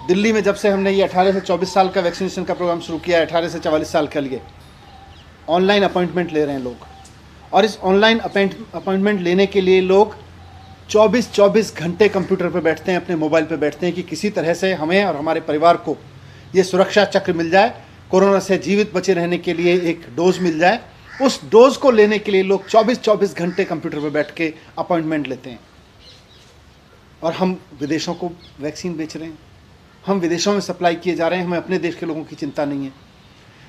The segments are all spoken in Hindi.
दिल्ली में जब से हमने ये 18 से 24 साल का वैक्सीनेशन का प्रोग्राम शुरू किया है, 18 से 44 साल के लिए ऑनलाइन अपॉइंटमेंट ले रहे हैं लोग। और इस ऑनलाइन अपॉइंटमेंट लेने के लिए लोग 24 घंटे कंप्यूटर पर बैठते हैं, अपने मोबाइल पर बैठते हैं कि किसी तरह से हमें और हमारे परिवार को ये सुरक्षा चक्र मिल जाए, कोरोना से जीवित बचे रहने के लिए एक डोज मिल जाए। उस डोज को लेने के लिए लोग 24 घंटे कंप्यूटर पर बैठ के अपॉइंटमेंट लेते हैं। और हम विदेशों को वैक्सीन बेच रहे हैं, हम विदेशों में सप्लाई किए जा रहे हैं, हमें अपने देश के लोगों की चिंता नहीं है।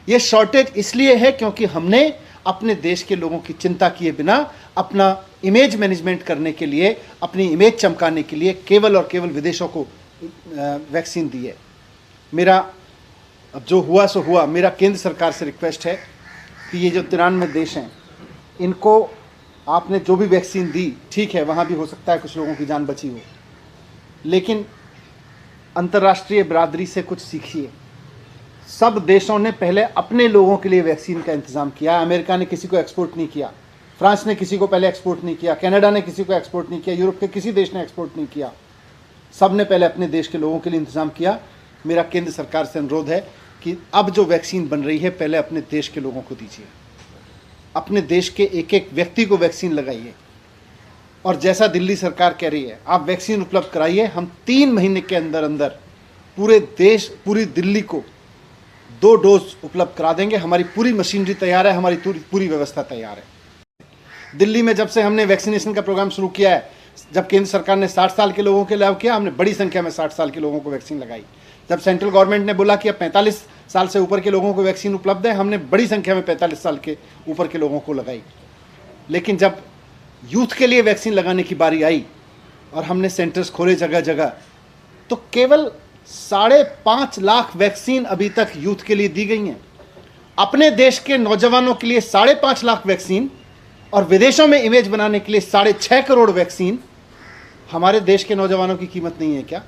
ये शॉर्टेज इसलिए है क्योंकि हमने अपने देश के लोगों की चिंता किए बिना अपना इमेज मैनेजमेंट करने के लिए, अपनी इमेज चमकाने के लिए केवल और केवल विदेशों को वैक्सीन दी है। मेरा अब जो हुआ सो हुआ, मेरा केंद्र सरकार से रिक्वेस्ट है कि ये जो 93 देश हैं, इनको आपने जो भी वैक्सीन दी, ठीक है, वहाँ भी हो सकता है कुछ लोगों की जान बची हो, लेकिन अंतर्राष्ट्रीय बिरादरी से कुछ सीखिए। सब देशों ने पहले अपने लोगों के लिए वैक्सीन का इंतज़ाम किया। अमेरिका ने किसी को एक्सपोर्ट नहीं किया, फ्रांस ने किसी को पहले एक्सपोर्ट नहीं किया, कनाडा ने किसी को एक्सपोर्ट नहीं किया, यूरोप के किसी देश ने एक्सपोर्ट नहीं किया। सब ने पहले अपने देश के लोगों के लिए इंतज़ाम किया। मेरा केंद्र सरकार से अनुरोध है कि अब जो वैक्सीन बन रही है, पहले अपने देश के लोगों को दीजिए, अपने देश के एक एक व्यक्ति को वैक्सीन लगाइए। और जैसा दिल्ली सरकार कह रही है, आप वैक्सीन उपलब्ध कराइए। हम 3 महीने के अंदर अंदर पूरे देश, पूरी दिल्ली को 2 डोज उपलब्ध करा देंगे। हमारी पूरी मशीनरी तैयार है, हमारी पूरी व्यवस्था तैयार है। दिल्ली में जब से हमने वैक्सीनेशन का प्रोग्राम शुरू किया है, जब केंद्र सरकार ने 60 साल के लोगों के लिए किया, हमने बड़ी संख्या में 60 साल के लोगों को वैक्सीन लगाई। जब सेंट्रल गवर्नमेंट ने बोला कि अब 45 साल से ऊपर के लोगों को वैक्सीन उपलब्ध है, हमने बड़ी संख्या में 45 साल के ऊपर के लोगों को लगाई। लेकिन जब यूथ के लिए वैक्सीन लगाने की बारी आई और हमने सेंटर्स खोले जगह जगह, तो केवल 5.5 लाख वैक्सीन अभी तक यूथ के लिए दी गई हैं। अपने देश के नौजवानों के लिए 5.5 लाख वैक्सीन और विदेशों में इमेज बनाने के लिए 6.5 करोड़ वैक्सीन। हमारे देश के नौजवानों की कीमत नहीं है क्या?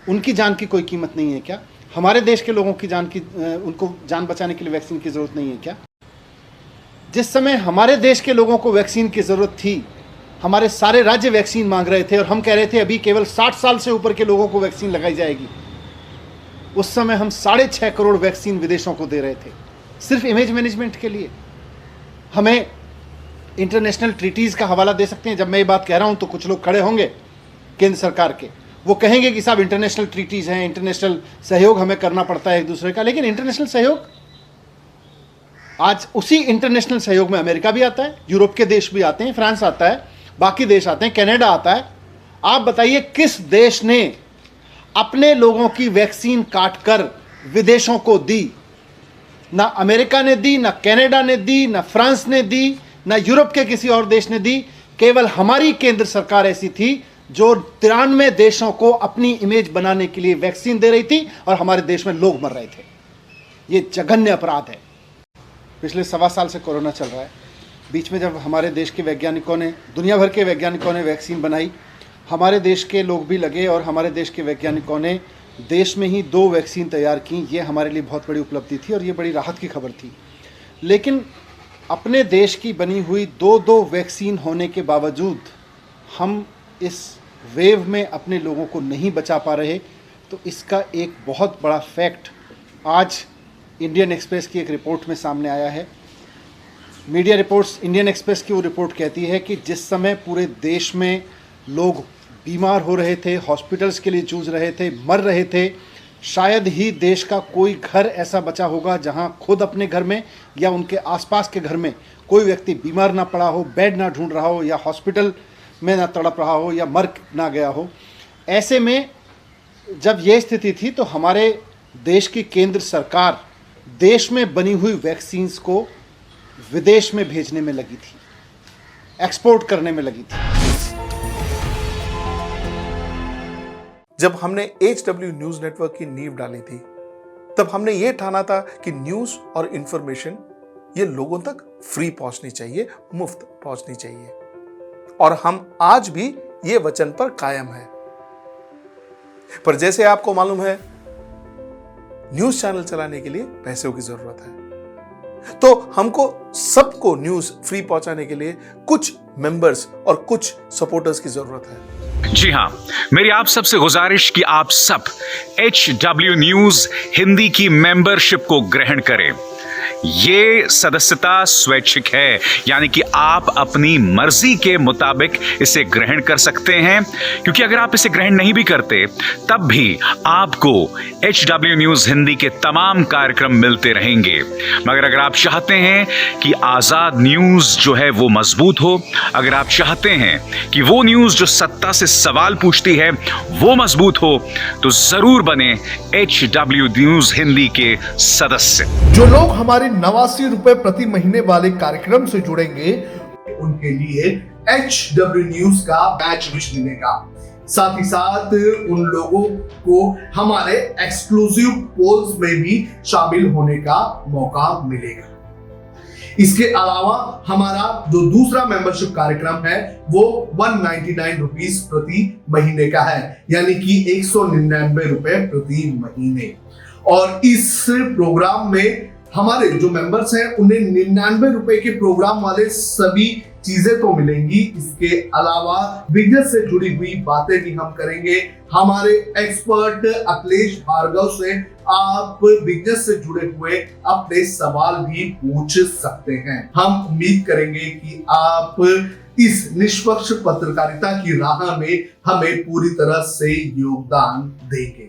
उनकी जान की कोई कीमत नहीं है क्या? हमारे देश के लोगों की उनको जान बचाने के लिए वैक्सीन की ज़रूरत नहीं है क्या? जिस समय हमारे देश के लोगों को वैक्सीन की ज़रूरत थी, हमारे सारे राज्य वैक्सीन मांग रहे थे और हम कह रहे थे अभी केवल 60 साल से ऊपर के लोगों को वैक्सीन लगाई जाएगी। उस समय हम 6.5 करोड़ वैक्सीन विदेशों को दे रहे थे, सिर्फ इमेज मैनेजमेंट के लिए। हमें इंटरनेशनल ट्रीटीज़ का हवाला दे सकते हैं। जब मैं ये बात कह रहा हूँ तो कुछ लोग खड़े होंगे केंद्र सरकार के, वो कहेंगे कि साहब इंटरनेशनल ट्रीटीज़ हैं, इंटरनेशनल सहयोग हमें करना पड़ता है एक दूसरे का। लेकिन इंटरनेशनल सहयोग, आज उसी इंटरनेशनल सहयोग में अमेरिका भी आता है, यूरोप के देश भी आते हैं, फ्रांस आता है, बाकी देश आते हैं, कनाडा आता है। आप बताइए किस देश ने अपने लोगों की वैक्सीन काटकर विदेशों को दी? ना अमेरिका ने दी, ना कनाडा ने दी, ना फ्रांस ने दी, ना यूरोप के किसी और देश ने दी। केवल हमारी केंद्र सरकार ऐसी थी जो 93 देशों को अपनी इमेज बनाने के लिए वैक्सीन दे रही थी और हमारे देश में लोग मर रहे थे। ये जघन्य अपराध है। पिछले 1.25 साल से कोरोना चल रहा है। बीच में जब हमारे देश के वैज्ञानिकों ने, दुनिया भर के वैज्ञानिकों ने वैक्सीन बनाई, हमारे देश के लोग भी लगे और हमारे देश के वैज्ञानिकों ने देश में ही 2 वैक्सीन तैयार की। ये हमारे लिए बहुत बड़ी उपलब्धि थी और ये बड़ी राहत की खबर थी। लेकिन अपने देश की बनी हुई 2 वैक्सीन होने के बावजूद हम इस वेव में अपने लोगों को नहीं बचा पा रहे। तो इसका एक बहुत बड़ा फैक्ट आज इंडियन एक्सप्रेस की एक रिपोर्ट में सामने आया है। मीडिया रिपोर्ट्स, इंडियन एक्सप्रेस की वो रिपोर्ट कहती है कि जिस समय पूरे देश में लोग बीमार हो रहे थे, हॉस्पिटल्स के लिए जूझ रहे थे, मर रहे थे, शायद ही देश का कोई घर ऐसा बचा होगा जहां खुद अपने घर में या उनके आसपास के घर में कोई व्यक्ति बीमार ना पड़ा हो, बेड ना ढूंढ रहा हो, या हॉस्पिटल में ना तड़प रहा हो, या मर ना गया हो। ऐसे में जब ये स्थिति थी तो हमारे देश की केंद्र सरकार देश में बनी हुई वैक्सीन्स को विदेश में भेजने में लगी थी, एक्सपोर्ट करने में लगी थी। जब हमने HW न्यूज नेटवर्क की नींव डाली थी, तब हमने ये ठाना था कि न्यूज और इंफॉर्मेशन ये लोगों तक फ्री पहुंचनी चाहिए, मुफ्त पहुंचनी चाहिए। और हम आज भी ये वचन पर कायम हैं। पर जैसे आपको मालूम है, न्यूज चैनल चलाने के लिए पैसों की जरूरत है। तो हमको सबको न्यूज फ्री पहुंचाने के लिए कुछ मेंबर्स और कुछ सपोर्टर्स की जरूरत है। जी हाँ, मेरी आप सबसे गुजारिश कि आप सब HW न्यूज हिंदी की मेंबरशिप को ग्रहण करें। ये सदस्यता स्वैच्छिक है, यानी कि आप अपनी मर्जी के मुताबिक इसे ग्रहण कर सकते हैं, क्योंकि अगर आप इसे ग्रहण नहीं भी करते तब भी आपको HW न्यूज हिंदी के तमाम कार्यक्रम मिलते रहेंगे। मगर अगर आप चाहते हैं कि आजाद न्यूज जो है वो मजबूत हो, अगर आप चाहते हैं कि वो न्यूज जो सत्ता से सवाल पूछती है वो मजबूत हो, तो जरूर बने HW न्यूज हिंदी के सदस्य। जो लोग हमारे 89 रुपए प्रति महीने वाले कार्यक्रम से जुड़ेंगे उनके लिए HW न्यूज का बैच विश मिलेगा। साथ ही साथ उन लोगों को हमारे एक्सक्लूसिव पोल्स में भी शामिल होने का मौका मिलेगा। इसके अलावा हमारा जो दूसरा मेंबरशिप कार्यक्रम है वो 199 रुपीस प्रति महीने का है, यानी कि 199 रुपए प्रति महीने। और इस प्रोग्राम में हमारे जो मेंबर्स हैं उन्हें 99 रुपए के प्रोग्राम वाले सभी चीजें तो मिलेंगी। इसके अलावा बिजनेस से जुड़ी हुई बातें भी हम करेंगे। हमारे एक्सपर्ट अखिलेश भार्गव से आप बिजनेस से जुड़े हुए अपने सवाल भी पूछ सकते हैं। हम उम्मीद करेंगे कि आप इस निष्पक्ष पत्रकारिता की राह में हमें पूरी तरह से योगदान देंगे।